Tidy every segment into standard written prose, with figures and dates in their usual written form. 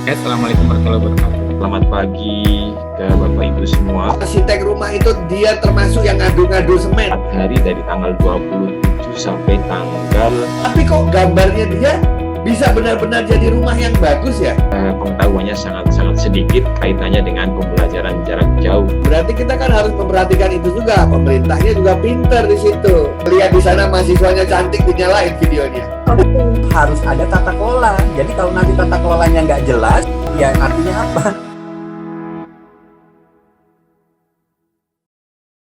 Assalamualaikum warahmatullahi wabarakatuh. Selamat pagi ke Bapak Ibu semua. Arsitek rumah itu dia termasuk yang ngadu-ngadu semen. 4 hari dari tanggal 27 sampai tanggal. Tapi kok gambarnya dia bisa benar-benar jadi rumah yang bagus ya? Pengetahuannya sangat sedikit kaitannya dengan pembelajaran jarak jauh. Berarti kita kan harus memperhatikan itu juga. Pemerintahnya juga pinter di situ. Lihat di sana mahasiswanya cantik, dinyalain videonya. Harus ada tata kelola. Jadi kalau nanti tata kelolanya nggak jelas, ya artinya apa?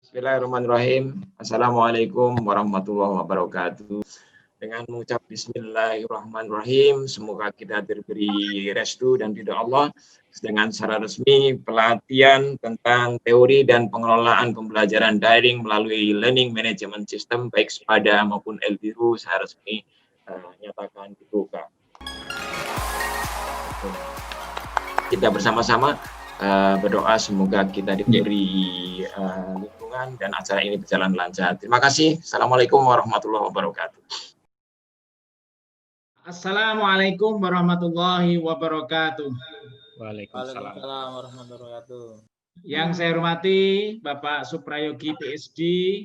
Bismillahirrahmanirrahim. Assalamualaikum warahmatullahi wabarakatuh. Dengan mengucap Bismillahirrahmanirrahim, semoga kita diberi restu dan ridho Allah dengan secara resmi pelatihan tentang teori dan pengelolaan pembelajaran daring melalui Learning Management System baik SPADA maupun LBIRU secara resmi nyatakan dibuka. Kita bersama-sama berdoa semoga kita diberi lingkungan dan acara ini berjalan lancar. Terima kasih. Assalamualaikum warahmatullahi wabarakatuh. Assalamualaikum warahmatullahi wabarakatuh. Waalaikumsalam warahmatullahi wabarakatuh. Yang saya hormati Bapak Suprayogi PhD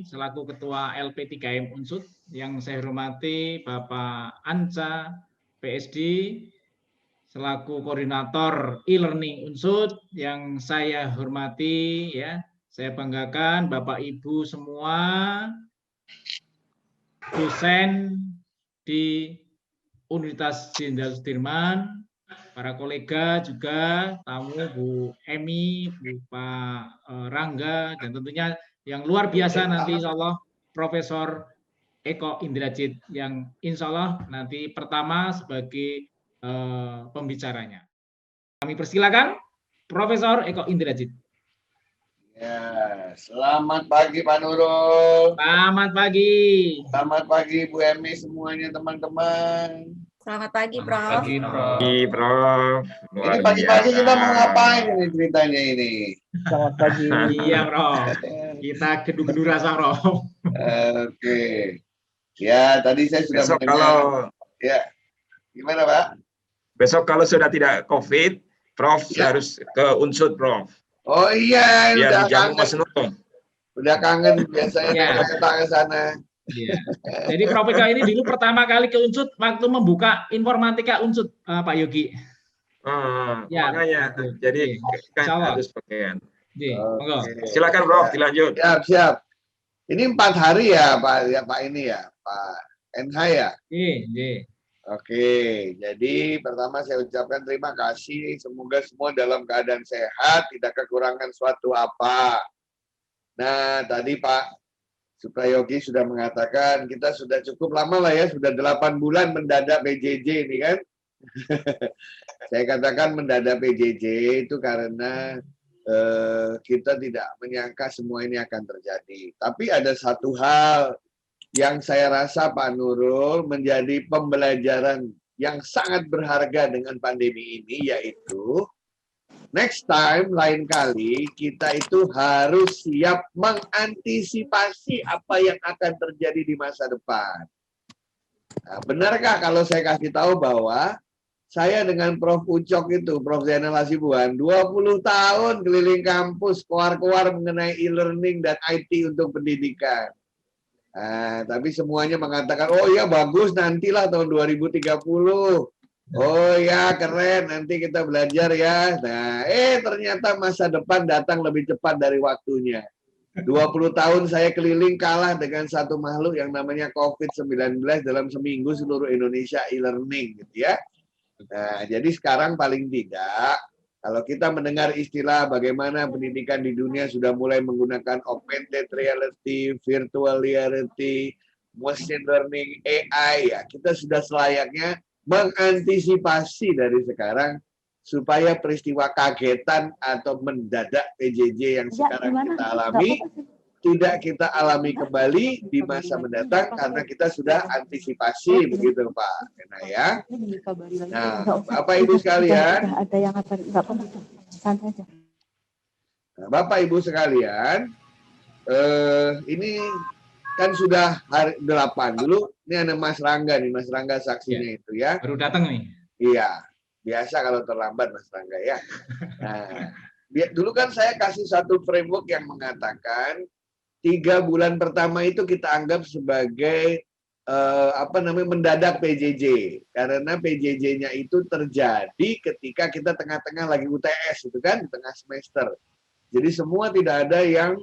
selaku Ketua LP3M Unsud. Yang saya hormati Bapak Anca PhD selaku Koordinator e-learning Unsud. Yang saya hormati ya, saya banggakan Bapak Ibu semua dosen di Universitas Jenderal Sudirman, para kolega juga, tamu Bu Emi, Bu Pak Rangga, dan tentunya yang luar biasa nanti insya Allah Profesor Eko Indrajit yang insya Allah nanti pertama sebagai pembicaranya. Kami persilakan Profesor Eko Indrajit. Ya, selamat pagi Pak Nurul. Selamat pagi. Selamat pagi Bu Emi semuanya teman-teman. Selamat pagi, Prof. Selamat pagi, Prof. Prof. Ini pagi-pagi kita mau ngapain ini ceritanya ini? Selamat pagi. Iya, Prof. Kita gedu-gedu rasa, Prof. Oke. Ya, tadi saya sudah Besok mendengar. kalau Ya, gimana Pak? besok kalau sudah tidak COVID, Prof Ya. harus ke Unsud, Prof. Oh iya, Biar udah dijamu kangen. Mas Nur. Udah kangen biasanya Ya. kita ke sana. Iya. Jadi Prof Eka ini dulu pertama kali ke Unsud waktu membuka informatika Unsud, Pak Yogi. Ya, Makanya, betul. jadi Iya. kan Insya Allah. harus pakaian. Oke, monggo. Silakan, Prof, dilanjut. Siap. Ini 4 hari ya Pak ini ya, Pak NH ya. Oke. Oke, jadi pertama saya ucapkan terima kasih. Semoga semua dalam keadaan sehat, tidak kekurangan suatu apa. Nah, tadi Pak Suprayogi sudah mengatakan kita sudah cukup lama lah ya, sudah 8 bulan mendadak PJJ ini kan. Saya katakan mendadak PJJ itu karena kita tidak menyangka semua ini akan terjadi. Tapi ada satu hal yang saya rasa Pak Nurul menjadi pembelajaran yang sangat berharga dengan pandemi ini, yaitu next time, lain kali kita itu harus siap mengantisipasi apa yang akan terjadi di masa depan. Nah, benarkah kalau saya kasih tahu bahwa saya dengan Prof. Ucok itu, Prof. Zainal Hasibuan, 20 tahun keliling kampus, keluar-keluar mengenai e-learning dan IT untuk pendidikan. Nah, tapi semuanya mengatakan, oh ya bagus nantilah tahun 2030. Oh ya keren, nanti kita belajar ya. Nah, ternyata masa depan datang lebih cepat dari waktunya. 20 tahun saya keliling kalah dengan satu makhluk yang namanya COVID-19 dalam seminggu seluruh Indonesia e-learning gitu ya. Nah, jadi sekarang paling tidak kalau kita mendengar istilah bagaimana pendidikan di dunia sudah mulai menggunakan augmented reality, virtual reality, machine learning, AI, ya kita sudah selayaknya mengantisipasi dari sekarang supaya peristiwa kagetan atau mendadak PJJ yang sekarang kita alami tidak kita alami kembali di masa mendatang karena kita sudah antisipasi begitu Pak Ena ya. Nah, Bapak Ibu sekalian, Bapak Ibu sekalian, ini kan sudah hari 8 dulu. Ini ada Mas Rangga nih, Mas Rangga saksinya itu ya. Baru datang nih. Iya. Biasa kalau terlambat Mas Rangga ya. Nah, dulu kan saya kasih satu framework yang mengatakan 3 bulan pertama itu kita anggap sebagai mendadak PJJ, karena PJJ-nya itu terjadi ketika kita tengah-tengah lagi UTS itu kan, di tengah semester. Jadi semua tidak ada yang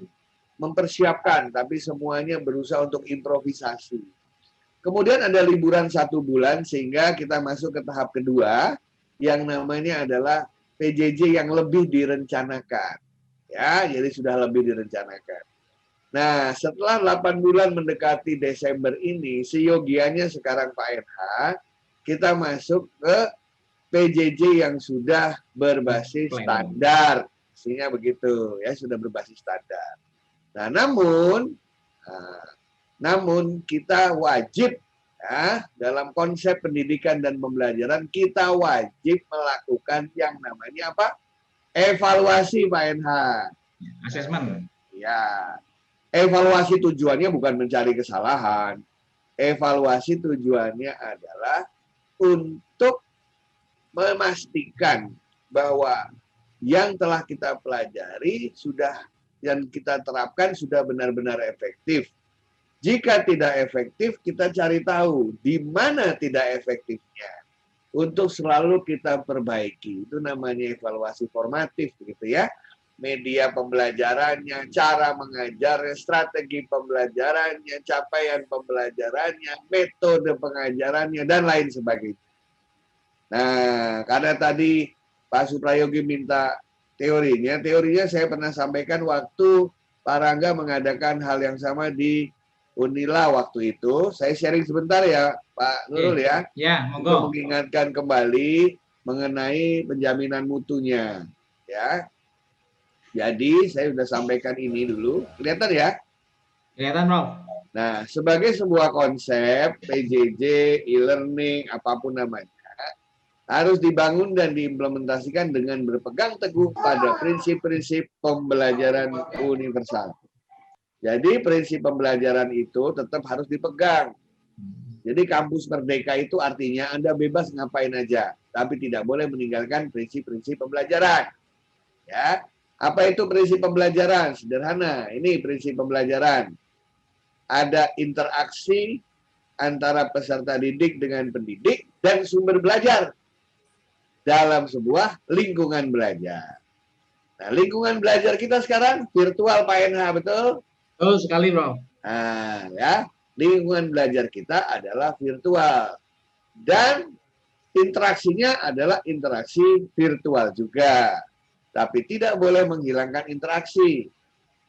mempersiapkan, tapi semuanya berusaha untuk improvisasi. Kemudian ada liburan 1 bulan sehingga kita masuk ke tahap kedua yang namanya adalah PJJ yang lebih direncanakan. Ya, jadi sudah lebih direncanakan. Nah, setelah 8 bulan mendekati Desember ini, seyogianya sekarang Pak NH, kita masuk ke PJJ yang sudah berbasis standar. Isinya begitu, ya sudah berbasis standar. Nah, namun kita wajib ya, dalam konsep pendidikan dan pembelajaran kita wajib melakukan yang namanya apa? Evaluasi Pak NH. Asesmen. Ya. Evaluasi tujuannya bukan mencari kesalahan. Evaluasi tujuannya adalah untuk memastikan bahwa yang telah kita pelajari sudah yang kita terapkan sudah benar-benar efektif. Jika tidak efektif, kita cari tahu di mana tidak efektifnya untuk selalu kita perbaiki. Itu namanya evaluasi formatif, begitu ya. Media pembelajarannya, cara mengajarnya, strategi pembelajarannya, capaian pembelajarannya, metode pengajarannya, dan lain sebagainya. Nah, karena tadi Pak Suprayogi minta teorinya saya pernah sampaikan waktu Pak Rangga mengadakan hal yang sama di Unila waktu itu. Saya sharing sebentar ya Pak Nurul ya. Ya, monggo. Untuk mengingatkan kembali mengenai penjaminan mutunya. Ya. Jadi saya sudah sampaikan ini dulu. Kelihatan ya? Kelihatan, Prof. Nah, sebagai sebuah konsep PJJ, e-learning, apapun namanya, harus dibangun dan diimplementasikan dengan berpegang teguh pada prinsip-prinsip pembelajaran universal. Jadi prinsip pembelajaran itu tetap harus dipegang. Jadi kampus merdeka itu artinya Anda bebas ngapain aja, tapi tidak boleh meninggalkan prinsip-prinsip pembelajaran. Ya, apa itu prinsip pembelajaran? Sederhana, ini prinsip pembelajaran. Ada interaksi antara peserta didik dengan pendidik dan sumber belajar dalam sebuah lingkungan belajar. Nah, lingkungan belajar kita sekarang virtual Pak NH, betul? Betul sekali, Bro. Nah, ya, lingkungan belajar kita adalah virtual. Dan interaksinya adalah interaksi virtual juga. Tapi tidak boleh menghilangkan interaksi.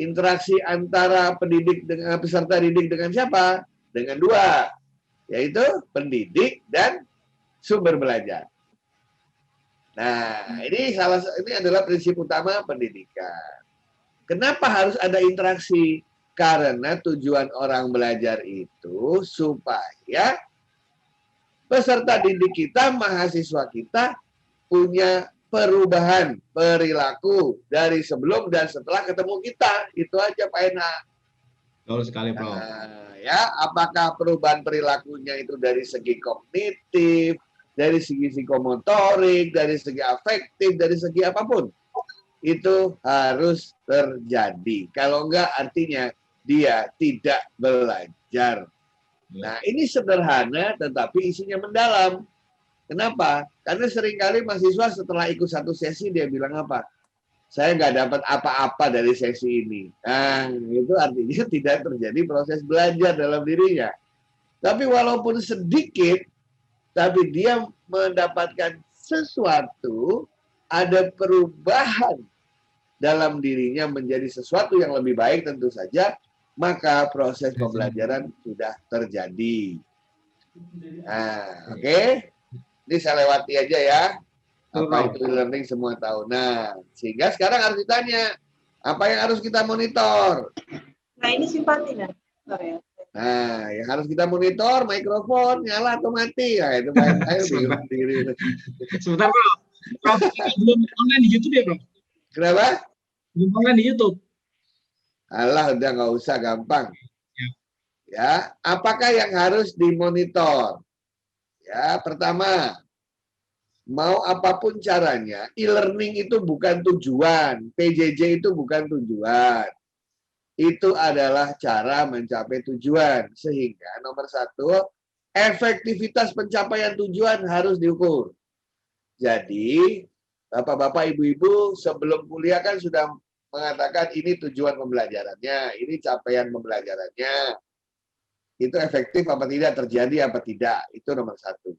Interaksi antara pendidik dengan peserta didik dengan siapa? Dengan dua, yaitu pendidik dan sumber belajar. Nah, ini adalah prinsip utama pendidikan. Kenapa harus ada interaksi? Karena tujuan orang belajar itu supaya peserta didik kita, mahasiswa kita punya perubahan perilaku dari sebelum dan setelah ketemu kita. Itu aja Pak Ena. Betul sekali, Bro. Nah, ya, apakah perubahan perilakunya itu dari segi kognitif, dari segi psikomotorik, dari segi afektif, dari segi apapun, itu harus terjadi. Kalau enggak, artinya dia tidak belajar. Nah, ini sederhana, tetapi isinya mendalam. Kenapa? Karena seringkali mahasiswa setelah ikut satu sesi, dia bilang apa? Saya nggak dapat apa-apa dari sesi ini. Nah, itu artinya tidak terjadi proses belajar dalam dirinya. Tapi walaupun sedikit, tapi dia mendapatkan sesuatu, ada perubahan dalam dirinya menjadi sesuatu yang lebih baik tentu saja, maka proses pembelajaran sudah terjadi. Nah, oke. Ini saya lewati aja ya. Apa itu e-learning semua tahu. Nah, sehingga sekarang harus ditanya, apa yang harus kita monitor? Nah, ini simpatin ya. Nah, yang harus kita monitor, mikrofon, nyala atau mati. Nah, itu main saya bingung diri. Sebentar, Bro. Bro, belum online di YouTube ya, Bro? Kenapa? Belum online di YouTube. Alah, udah nggak usah, gampang. Ya, apakah yang harus dimonitor? Ya, pertama, mau apapun caranya, e-learning itu bukan tujuan, PJJ itu bukan tujuan. Itu adalah cara mencapai tujuan. Sehingga nomor satu, efektivitas pencapaian tujuan harus diukur. Jadi, Bapak-bapak, Ibu-ibu sebelum kuliah kan sudah mengatakan ini tujuan pembelajarannya, ini capaian pembelajarannya. Itu efektif apa tidak, terjadi apa tidak, itu nomor satu.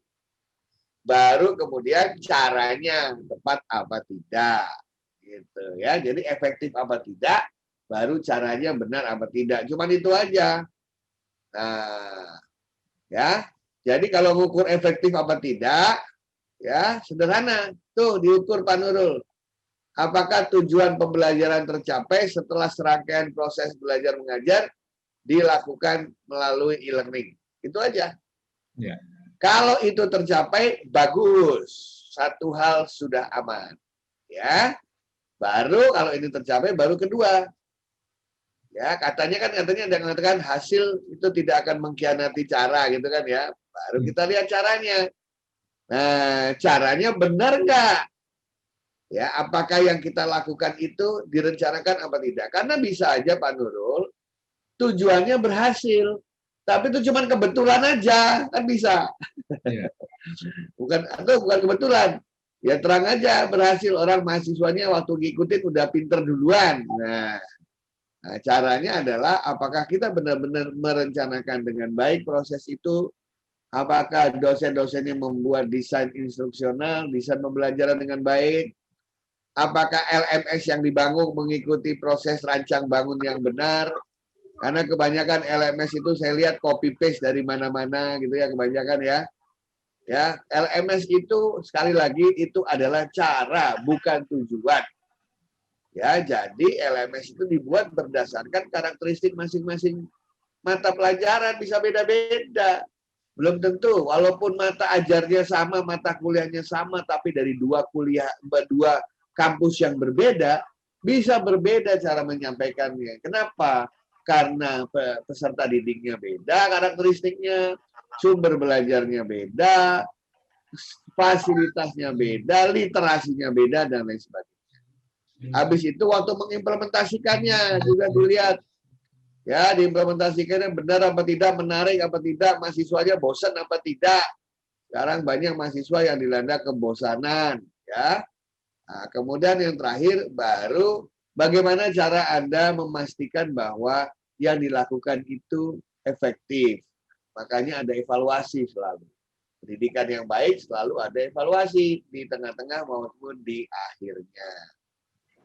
Baru kemudian caranya tepat apa tidak, gitu ya. Jadi efektif apa tidak, baru caranya benar apa tidak. Cuman itu aja. Nah, ya. Jadi kalau ngukur efektif apa tidak, ya sederhana. Tuh diukur Pak Nurul. Apakah tujuan pembelajaran tercapai setelah serangkaian proses belajar mengajar dilakukan melalui e-learning. Itu aja. Ya. Kalau itu tercapai, bagus. Satu hal sudah aman. Ya. Baru kalau ini tercapai, baru kedua. Ya, katanya ada yang mengatakan hasil itu tidak akan mengkhianati cara gitu kan ya. Baru kita lihat caranya. Nah, caranya benar nggak? Ya, apakah yang kita lakukan itu direncanakan apa tidak? Karena bisa aja Pak Nurul, tujuannya berhasil, tapi itu cuma kebetulan aja, kan bisa. Ya. bukan kebetulan. Ya terang aja berhasil, orang mahasiswanya waktu ngikutin udah pinter duluan. Nah, caranya adalah apakah kita benar-benar merencanakan dengan baik proses itu? Apakah dosen-dosennya membuat desain instruksional, desain pembelajaran dengan baik? Apakah LMS yang dibangun mengikuti proses rancang bangun yang benar? Karena kebanyakan LMS itu saya lihat copy paste dari mana-mana gitu ya, kebanyakan ya. Ya, LMS itu sekali lagi itu adalah cara, bukan tujuan. Ya, jadi LMS itu dibuat berdasarkan karakteristik masing-masing mata pelajaran, bisa beda-beda. Belum tentu, walaupun mata ajarnya sama, mata kuliahnya sama, tapi dari dua kampus yang berbeda, bisa berbeda cara menyampaikannya. Kenapa? Karena peserta didiknya beda, karakteristiknya, sumber belajarnya beda, fasilitasnya beda, literasinya beda, dan lain sebagainya. Habis itu waktu mengimplementasikannya juga dilihat. Ya, diimplementasikannya benar apa tidak, menarik apa tidak, mahasiswanya bosan apa tidak. Sekarang banyak mahasiswa yang dilanda kebosanan. Ya. Nah, kemudian yang terakhir baru bagaimana cara Anda memastikan bahwa yang dilakukan itu efektif. Makanya ada evaluasi selalu. Pendidikan yang baik selalu ada evaluasi di tengah-tengah maupun di akhirnya.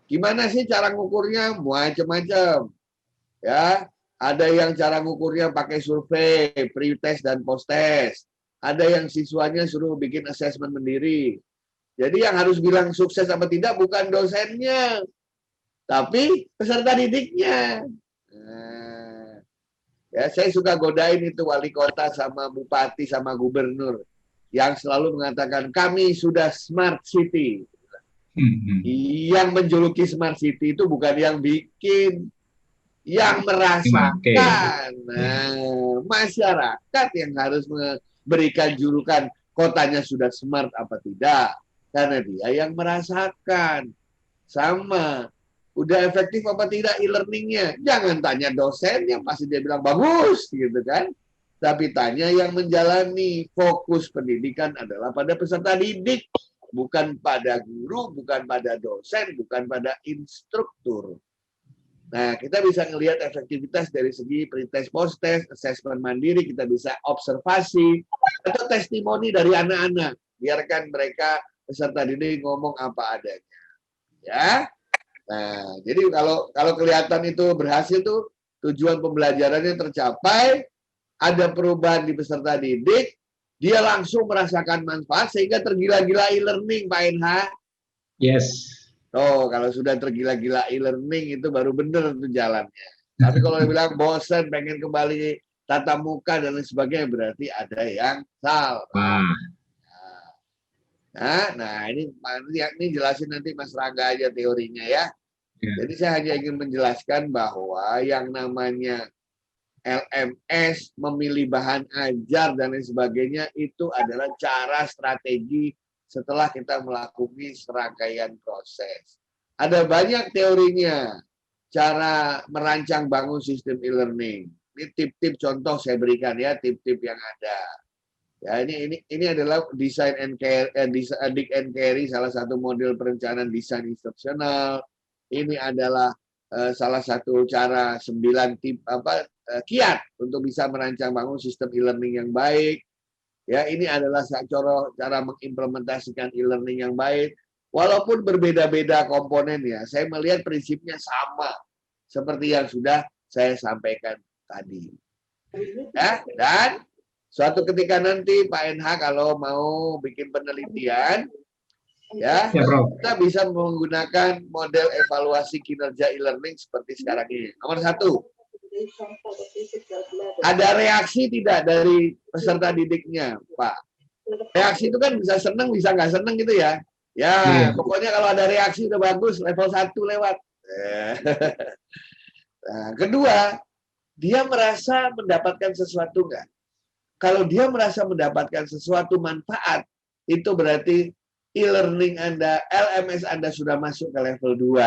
Gimana sih cara ngukurnya? Macam-macam. Ya, ada yang cara ngukurnya pakai survei, pre-test dan post-test. Ada yang siswanya suruh bikin asesmen sendiri. Jadi yang harus bilang sukses apa tidak bukan dosennya, tapi peserta didiknya. Nah, ya saya suka godain itu wali kota sama bupati sama gubernur yang selalu mengatakan kami sudah smart city. Yang menjuluki smart city itu bukan yang bikin, yang merasakan. Nah, masyarakat yang harus memberikan julukan kotanya sudah smart apa tidak. Karena dia yang merasakan. Sama. Udah efektif apa tidak e-learningnya? Jangan tanya dosennya, pasti dia bilang bagus, gitu kan. Tapi tanya yang menjalani. Fokus pendidikan adalah pada peserta didik. Bukan pada guru, bukan pada dosen, bukan pada instruktur. Nah, kita bisa melihat efektivitas dari segi pre-test, post-test, assessment mandiri, kita bisa observasi, atau testimoni dari anak-anak. Biarkan mereka peserta didik ngomong apa adanya, ya. Nah, jadi kalau kelihatan itu berhasil tuh tujuan pembelajarannya tercapai, ada perubahan di peserta didik, dia langsung merasakan manfaat sehingga tergila-gila e-learning, Pak Enha. Yes. Oh, kalau sudah tergila-gila e-learning itu baru benar tuh jalannya. Tapi kalau dia bilang bosan, pengen kembali tatap muka dan lain sebagainya, berarti ada yang salah. Nah, ini jelasin nanti Mas Rangga aja teorinya ya. Jadi saya hanya ingin menjelaskan bahwa yang namanya LMS, memilih bahan ajar dan lain sebagainya itu adalah cara strategi setelah kita melakukan serangkaian proses. Ada banyak teorinya, cara merancang bangun sistem e-learning. Ini tip-tip contoh saya berikan ya, tip-tip yang ada. Ya, ini adalah design and carry, salah satu model perencanaan desain instruksional. Ini adalah salah satu cara 9 kiat untuk bisa merancang bangun sistem e-learning yang baik. Ya, ini adalah cara mengimplementasikan e-learning yang baik. Walaupun berbeda-beda komponennya, saya melihat prinsipnya sama seperti yang sudah saya sampaikan tadi. Ya, dan suatu ketika nanti Pak NH kalau mau bikin penelitian, ya, kita bisa menggunakan model evaluasi kinerja e-learning seperti sekarang ini. Nomor 1, ada reaksi tidak dari peserta didiknya, Pak? Reaksi itu kan bisa seneng, bisa nggak seneng gitu ya. Ya, pokoknya kalau ada reaksi udah bagus, level 1 lewat. Nah, kedua, dia merasa mendapatkan sesuatu nggak? Kalau dia merasa mendapatkan sesuatu manfaat, itu berarti e-learning Anda, LMS Anda sudah masuk ke level 2.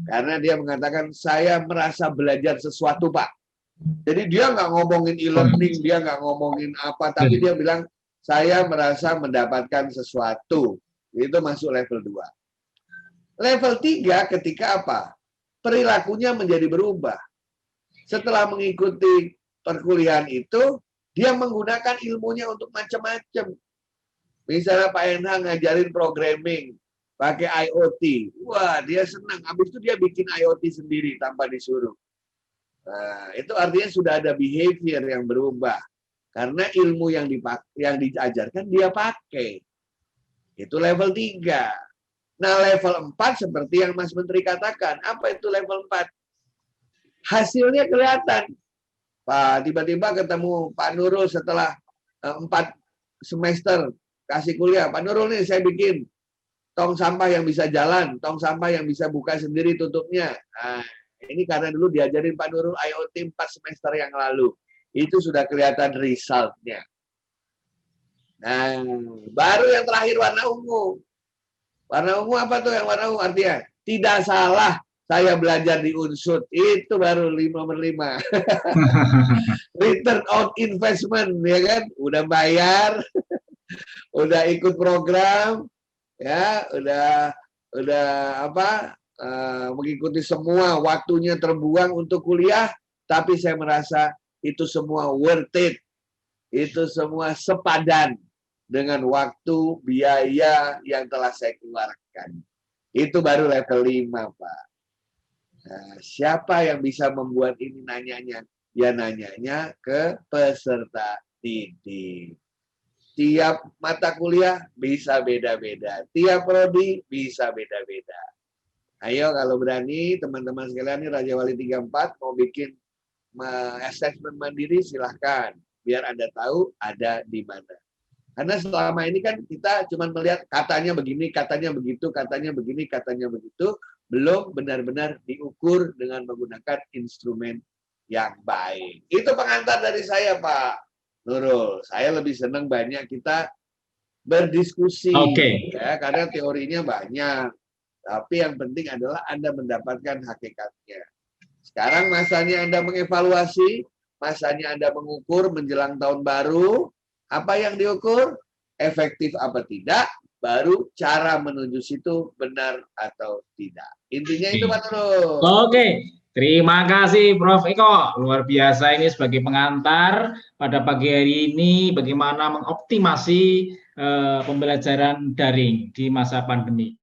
Karena dia mengatakan, saya merasa belajar sesuatu, Pak. Jadi dia nggak ngomongin e-learning, dia nggak ngomongin apa, tapi dia bilang, saya merasa mendapatkan sesuatu. Itu masuk level 2. Level 3 ketika apa? Perilakunya menjadi berubah. Setelah mengikuti perkuliahan itu, dia menggunakan ilmunya untuk macam-macam. Misalnya Pak NH ngajarin programming, pakai IoT. Wah, dia senang. Habis itu dia bikin IoT sendiri tanpa disuruh. Nah, itu artinya sudah ada behavior yang berubah. Karena ilmu yang diajarkan dia pakai. Itu level 3. Nah, level 4 seperti yang Mas Menteri katakan. Apa itu level 4? Hasilnya kelihatan. Pak, tiba-tiba ketemu Pak Nurul setelah 4 semester kasih kuliah. Pak Nurul nih saya bikin tong sampah yang bisa jalan, tong sampah yang bisa buka sendiri tutupnya. Nah, ini karena dulu diajarin Pak Nurul IoT 4 semester yang lalu. Itu sudah kelihatan resultnya. Nah, baru yang terakhir warna ungu. Warna ungu apa tuh yang warna ungu? Artinya tidak salah saya belajar di Unsud, itu baru nomor 5. Return on investment, ya kan? Udah bayar, udah ikut program, ya, udah mengikuti semua, waktunya terbuang untuk kuliah, tapi saya merasa itu semua worth it, itu semua sepadan dengan waktu, biaya yang telah saya keluarkan. Itu baru level 5, Pak. Nah, siapa yang bisa membuat ini nanyanya? Ya nanyanya ke peserta didik. Tiap mata kuliah bisa beda-beda. Tiap prodi bisa beda-beda. Ayo kalau berani teman-teman sekalian ini Raja Wali 34 mau bikin assessment mandiri silahkan. Biar Anda tahu ada di mana. Karena selama ini kan kita cuma melihat katanya begini, katanya begitu, katanya begini, katanya begitu. Belum benar-benar diukur dengan menggunakan instrumen yang baik. Itu pengantar dari saya, Pak Nurul. Saya lebih senang banyak kita berdiskusi. Ya, karena teorinya banyak. Tapi yang penting adalah Anda mendapatkan hakikatnya. Sekarang masanya Anda mengevaluasi, masanya Anda mengukur menjelang tahun baru. Apa yang diukur? Efektif apa tidak? Baru cara menuju situ benar atau tidak. Intinya itu Pak Nurul. Oke, terima kasih Prof. Eko. Luar biasa ini sebagai pengantar pada pagi hari ini bagaimana mengoptimasi pembelajaran daring di masa pandemi.